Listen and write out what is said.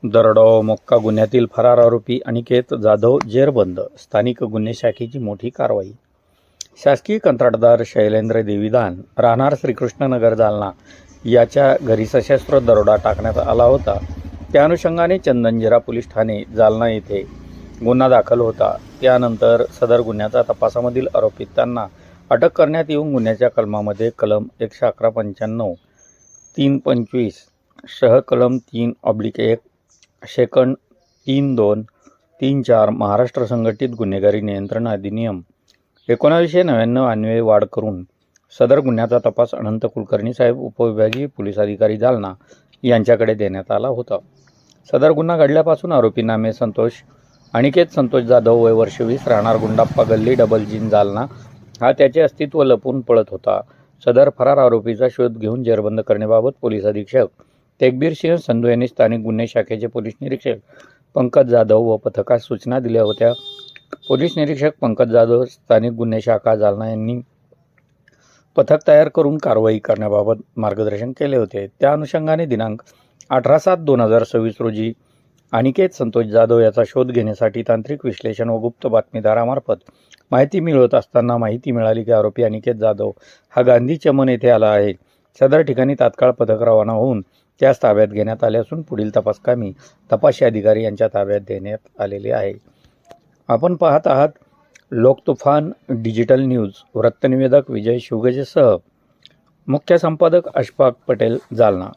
दरोडा व मोक्का गुन्ह्यातील फरार आरोपी अनिकेत जाधव जेरबंद. स्थानिक गुन्हे शाखेची मोठी कारवाई. शासकीय कंत्राटदार शैलेंद्र देवीदान राहणार श्रीकृष्णनगर जालना याच्या घरी सशस्त्र दरोडा टाकण्यात आला होता. त्या अनुषंगाने चंदनजिरा पोलीस ठाणे जालना येथे गुन्हा दाखल होता. त्यानंतर सदर गुन्ह्याचा तपासामधील आरोपितांना अटक करण्यात येऊन गुन्ह्याच्या कलमामध्ये कलम 111-95, 325 सह कलम 3/1 सेकंड 32, 34 महाराष्ट्र संघटित गुन्हेगारी नियंत्रण अधिनियम 1999 अन्वये वाढ करून सदर गुन्ह्याचा तपास अनंत कुलकर्णी साहेब उपविभागीय पोलीस अधिकारी जालना यांच्याकडे देण्यात आला होता. सदर गुन्हा घडल्यापासून आरोपी नामे संतोष अनिकेत संतोष जाधव वय वर्ष 20 राहणार गुंडाप्पा गल्ली डबल जीन जालना हा त्याचे अस्तित्व लपवून पळत होता. सदर फरार आरोपीचा शोध घेऊन जेरबंद करण्याबाबत पोलीस अधीक्षक तेगबीर सिंह संधू यांनी स्थानिक गुन्हे शाखेचे पोलीस निरीक्षक पंकज जाधव व पथकास सूचना दिल्या होत्या. पोलीस निरीक्षक पंकज जाधव स्थानिक गुन्हे शाखा जालना यांनी पथक तयार करून कारवाई करण्याबाबत मार्गदर्शन केले होते. त्या अनुषंगाने दिनांक 18/7/2026 रोजी अनिकेत संतोष जाधव याचा शोध घेण्यासाठी तांत्रिक विश्लेषण व गुप्त बातमीदारामार्फत माहिती मिळवत असताना माहिती मिळाली की आरोपी अनिकेत जाधव हा गांधी चमन येथे आला आहे. सदर ठिकाणी तात्काळ पथक रवाना होऊन त्यास ताब्यात घेण्यात आले असून पुढील तपासकामी तपासी अधिकारी यांच्या ताब्यात देण्यात आलेले आहे. आपण पाहत आहात लोकतुफान डिजिटल न्यूज. वृत्तनिवेदक विजय शिवगजेसह मुख्य संपादक अशफाक पटेल जालना.